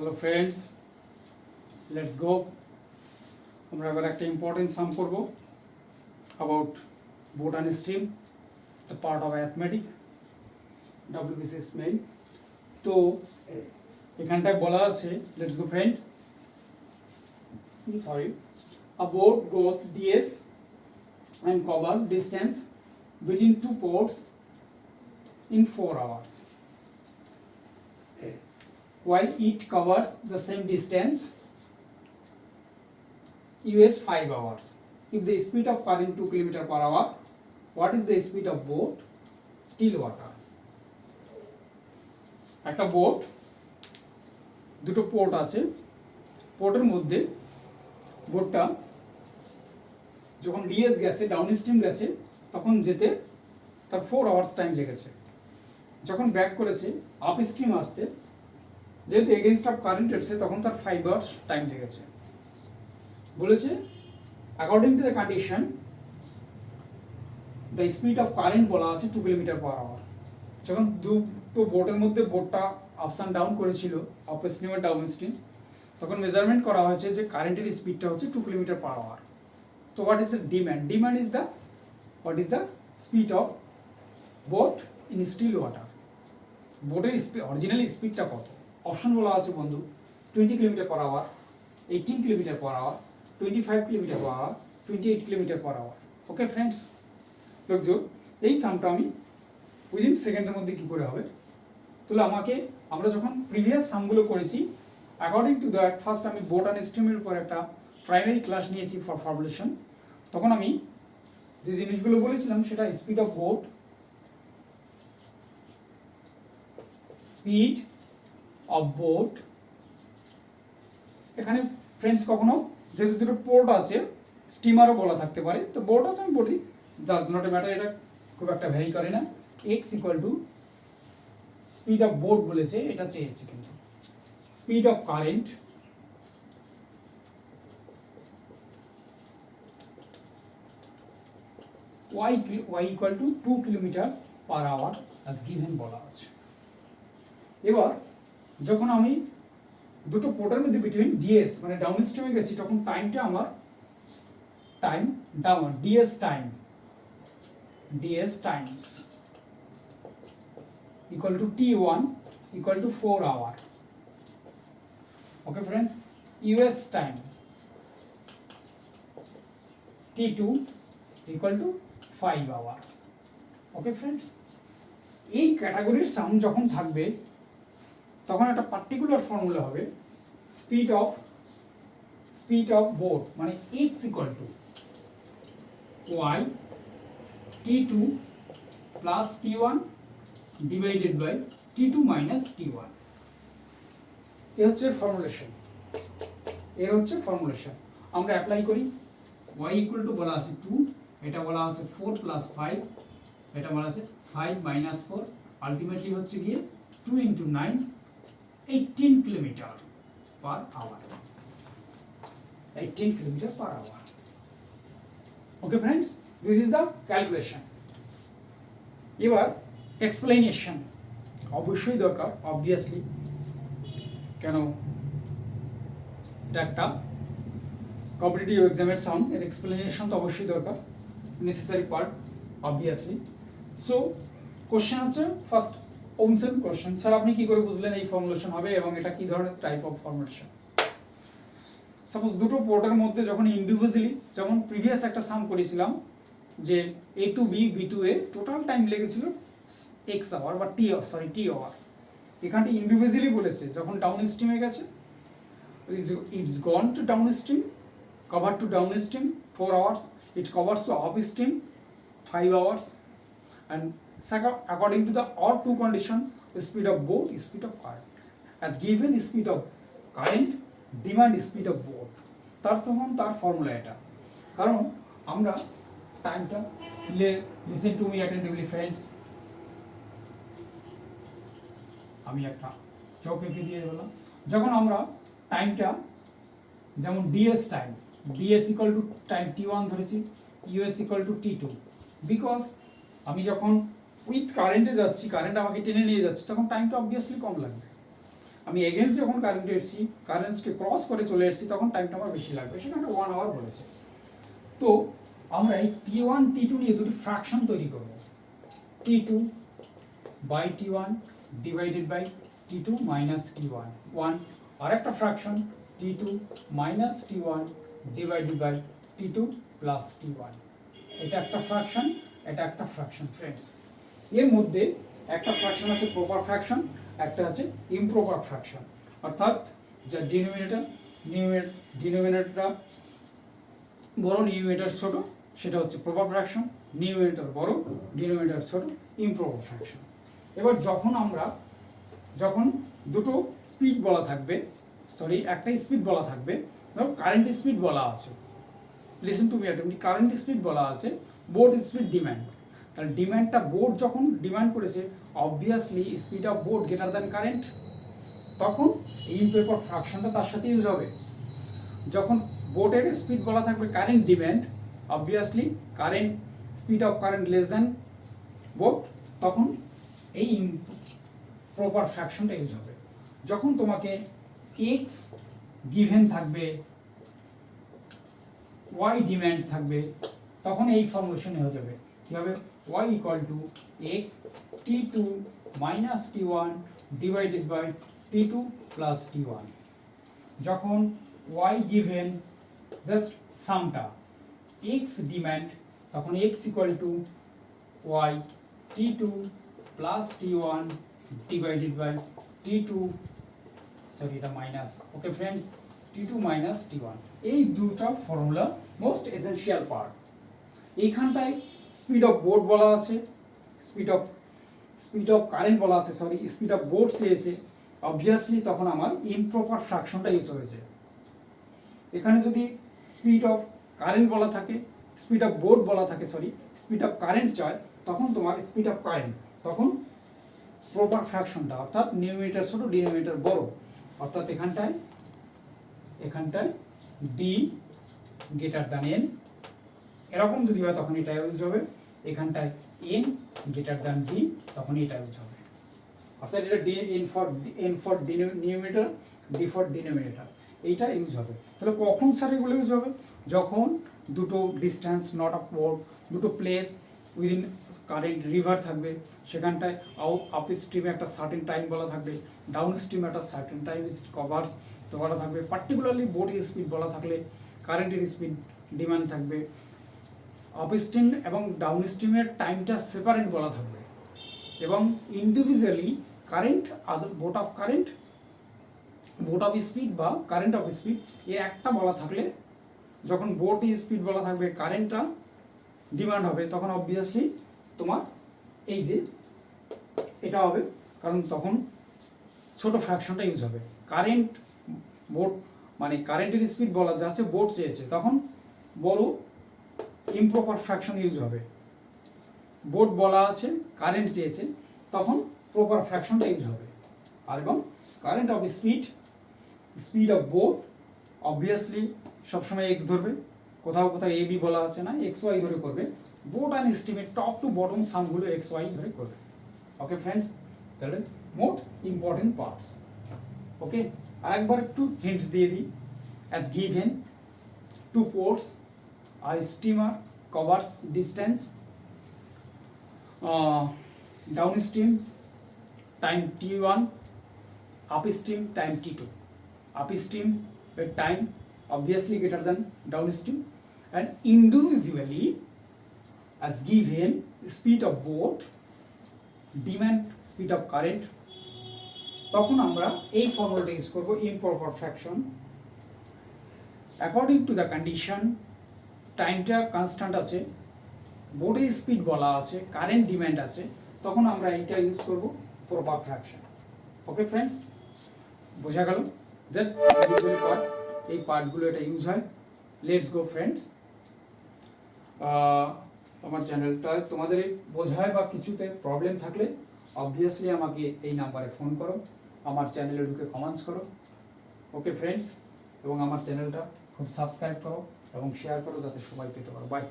Hello friends, let's go. আমরা এবার একটা ইম্পর্টেন্ট সাম করব about boat and stream, the part of arithmetic, WBCS main. তো এখানটায় বলা আছে, let's go friend, sorry, a boat goes DS and covers distance between two ports in 4 hours, while it covers the same distance US 5 hours. If the speed of current 2 km per hour, what is the speed of boat? Still water. একটা boat, দুটো port আছে, পোর্টের মধ্যে বোটটা যখন DS গেছে, down stream গেছে, তখন যেতে তার 4 আওয়ার্স টাইম লেগেছে। যখন ব্যাক করেছে আপ স্ট্রিম আসতে, যেহেতু এগেনস্ট অফ কারেন্ট এসছে, তখন তার 5 আওয়ার্স টাইম লেগেছে। বলেছে according to the condition the speed of current বলা আছে 2 কিলোমিটার পার আওয়ার। যখন দুটো বোটের মধ্যে বোটটা আপস অ্যান্ড ডাউন করেছিল, আপ স্ট্রিম আর ডাউন স্ট্রিম, তখন মেজারমেন্ট করা হয়েছে যে কারেন্টের স্পিডটা হচ্ছে 2 কিলোমিটার পার আওয়ার। তো what is the demand? Demand is the speed of boat in still water. বোটের অরিজিনাল স্পিডটা কত? অপশন বলা আছে বন্ধু, 20 kilometre per hour, 18 kilometre per hour, 25 kilometre per hour, 28 kilometre per hour. Okay friends, লোকজন এই সামটা আমি উইদিন সেকেন্ডের মধ্যে কী করে হবে? তাহলে আমরা যখন প্রিভিয়াস সামগুলো করেছি, অ্যাকর্ডিং টু দ্যাট ফার্স্ট আমি বোট অ্যান্ড স্ট্রিমের উপর একটা প্রাইমারি ক্লাস নিয়েছি ফর ফর্মুলেশন। তখন আমি যে জিনিসগুলো বলেছিলাম সেটা স্পিড অফ বোট, এখানে ফ্রেন্ডস কখনো যেহেতু দুটো পোর্ট আছে, স্টিমারও বলা থাকতে পারে, তো বোট আছে আমি বলি, ডাজ নট এ ম্যাটার, এটা খুব একটা ভ্যারি করে না। X equal to speed of boat বলেছে, এটা চেয়েছে, কিন্তু speed of current y equal to 2 kilometre per hour as given বলা আছে। এবার যখন আমি দুটো পোর্টের মধ্যে বিটুইন ডিএস মানে ডাউন স্ট্রিমে গেছি, তখন টাইমটা আমার time down DS times equal to T1 equal to 4 hour. Okay friend, US time T2 equal to 5 hour. Okay friends, এই ক্যাটাগরির সাম যখন থাকবে, তখন একটা পার্টিকুলার ফর্মুলা হবে স্পিড অফ বোট, মানে x equal to y T2 plus T1 divided by T2 minus T1. এর হচ্ছে ফর্মুলেশন। আমরা অ্যাপ্লাই করি। y equal to বলা আছে 2, এটা বলা আছে 4 plus 5, এটা বলা আছে 5 minus 4, আলটিমেটলি হচ্ছে গিয়ে 2 into 9, 18 kilometre per hour. 18 kilometre per hour. Okay friends, this is the calculation. এবার এক্সপ্লেনেশন অবশ্যই দরকার, অবভিয়াসলি, কেন এটা একটা কম্পিটিটিভ এক্সামের সাম, এর এক্সপ্লেনেশন তো অবশ্যই দরকার, necessary part, obviously. So question হচ্ছে ফার্স্ট ওনসেন কোশ্চেন, স্যার আপনি কি করে বুঝলেন এই ফর্মুলেশন হবে এবং এটা কি ধরনের টাইপ অফ ফর্মুলেশন? সাপোজ দুটো পোর্টের মধ্যে যখন ইন্ডিভিজুয়ালি, যেমন প্রিভিয়াস একটা সাম করেছিলাম যে A to B, B to A, total time লেগেছিল x আওয়ার বা টি আওয়ার। এখানটি ইন্ডিভিজুয়ালি বলেছে যখন ডাউন স্ট্রিমে গেছে, it's gone to downstream, cover to downstream 4 hours, it covers to upstream 5 hours, and according to the or two condition, speed of boat, speed of current, as given speed of current, demand speed of boat, তার formula এটা। কারণ আমরা টাইমটা listen to me attentively friends, আমি একটা চোখ এঁকে দিয়ে দিলাম। যখন আমরা টাইমটা যেমন DS equal to time T1 ধরেছি, US equal to T2, because আমি যখন উইথ কারেন্টে যাচ্ছি, কারেন্ট আমাকে টেনে নিয়ে যাচ্ছে, তখন টাইমটা অবভিয়াসলি কম লাগবে। আমি এগেন্স্ট যখন কারেন্টে এসেছি, কারেন্টকে ক্রস করে চলে এসেছি, তখন টাইমটা আমার বেশি লাগবে, সেখানে 1 আওয়ার বলেছে। তো আমরা এই T1 T2 নিয়ে দুটি ফ্র্যাকশন তৈরি করব। T2 by T1 divided by T2 minus T1, 1। আর একটা fraction T2 minus T1 divided by T2 plus T1। এটা একটা ফ্র্যাকশন, এটা একটা ফ্র্যাকশন ফ্রেন্ডস। এর মধ্যে একটা ফ্র্যাকশন আছে প্রপার ফ্র্যাকশন, একটা আছে ইমপ্রপার ফ্র্যাকশন। অর্থাৎ যা ডিনোমিনেটরটা বড়, নিউমিনেটর ছোট, সেটা হচ্ছে প্রপার ফ্র্যাকশন। নিউমিনেটর বড়, ডিনোমিনেটর ছোট, ইমপ্রপার ফ্র্যাকশন। এবার যখন দুটো স্পিড বলা থাকবে, একটা স্পিড বলা থাকবে, ধরো কারেন্ট স্পিড বলা আছে, listen to me attentively, current speed বলা আছে, বোর্ড স্পিড ডিমান্ড। তাহলে ডিমান্ডটা বোর্ড যখন ডিমান্ড করেছে, obviously speed of board greater than current, তখন ইমপ্রপার ফ্র্যাকশনটা তার সাথে ইউজ হবে। যখন বোর্ডের স্পিড বলা থাকবে current demand, obviously current speed of current less than board, তখন এই প্রপার ফ্র্যাকশনটা ইউজ হবে। যখন তোমাকে এক্স গিভেন থাকবে, ওয়াই ডিমান্ড থাকবে, তখন এই ফর্মুলেশন হয়ে যাবে। কি হবে? y equal to x T2 minus T1 divided by T2 plus T1। যখন y গিভেন জাস্ট সামটা, x ডিমান্ড, তখন x equal to y T2 plus T1 divided by T2, sorry এটা minus, okay friends, T2 minus T1। এই দুটো formula most essential part. এইখানটায় speed of board বলা আছে, speed of current বলা আছে, স্পিড অফ বোর্ড চেয়েছে, অবভিয়াসলি তখন আমার ইমপ্রপার ফ্র্যাকশনটা ইউজ হয়েছে। এখানে যদি স্পিড অফ কারেন্ট বলা থাকে, স্পিড অফ বোর্ড বলা থাকে, স্পিড অফ কারেন্ট চায়, তখন তোমার স্পিড অফ কারেন্ট, তখন প্রপার ফ্র্যাকশনটা, অর্থাৎ নিউমিনেটর ছোট, ডিনোমিনেটর বড়, অর্থাৎ এখানটায় ডি গ্রেটার দ্যান এন, এরকম যদি হয় তখন এটা ইউজ হবে। এখানটায় এন গ্রেটার দ্যান ডি, তখন এটা ইউজ হবে। অর্থাৎ এটা D N for numerator, D for denominator, এইটা ইউজ হবে। তাহলে কখন স্যার এগুলো ইউজ হবে? যখন দুটো ডিস্ট্যান্স নট অফ বোর্ড, দুটো প্লেস উইদিন কারেন্ট রিভার থাকবে, সেখানটায় আপ স্ট্রিমে একটা সার্টেন টাইম বলা থাকবে, ডাউন স্ট্রিমে একটা সার্টেন টাইম কভার্স তো বলা থাকবে, পার্টিকুলারলি বোর্ডের স্পিড বলা থাকলে কারেন্টের স্পিড ডিমান্ড থাকবে, আপ স্ট্রিম এবং ডাউন স্ট্রিমের টাইমটা সেপারেট বলা থাকবে, এবং individually current, boat of speed বা কারেন্ট অফ স্পিড, এর একটা বলা থাকলে, যখন বোট স্পিড বলা থাকবে, কারেন্টটা ডিমান্ড হবে, তখন অবভিয়াসলি তোমার এই যে এটা হবে, কারণ তখন ছোট ফ্র্যাকশনটা ইউজ হবে। কারেন্ট বোট মানে কারেন্টের স্পিড বলা যাচ্ছে, বোট চেয়েছে, তখন বড় ইমপ্রপার ফ্র্যাকশন ইউজ হবে। বোট বলা আছে, কারেন্ট চেয়েছে, তখন প্রপার ফ্র্যাকশনটা ইউজ হবে। আর এবং current of speed of boat, obviously সবসময় এক্স ধরবে, কোথাও এ বি বলা আছে না, এক্স ওয়াই ধরে করবে। বোট অ্যান্ড স্টিমের টপ টু বটম সামগুলো এক্স ওয়াই ধরে করবে। ওকে ফ্রেন্ডস, তাহলে মোট ইম্পর্টেন্ট পার্টস। ওকে, আর একবার একটু হিন্টস দিয়ে দিই। As given, to ports, a steamer covers distance downstream time T1, upstream time T2. Upstream time obviously greater than downstream, and individually as given speed of boat, demand speed of current, তখন আমরা এই ফর্মুলাটা use করব, improper fraction. According to the condition, টাইমটা constant আছে, বোর্ডের speed বলা আছে, কারেন্ট ডিমান্ড আছে, তখন আমরা এইটা ইউজ করব, প্রপার ফ্র্যাকশন। ওকে ফ্রেন্ডস, বোঝা গেল? জাস্ট পার্ট, এই পার্টগুলো এটা ইউজ হয়। Let's go friends. আমার চ্যানেলটা তোমাদের বোঝায় বা কিছুতে প্রবলেম থাকলে অবভিয়াসলি আমাকে এই নাম্বারে ফোন করো, আমার চ্যানেলে ঢুকে কমেন্টস করো। ওকে ফ্রেন্ডস, এবং আমার চ্যানেলটা খুব সাবস্ক্রাইব করো এবং শেয়ার করো, যাতে সবাই পেতে পারো। বাই।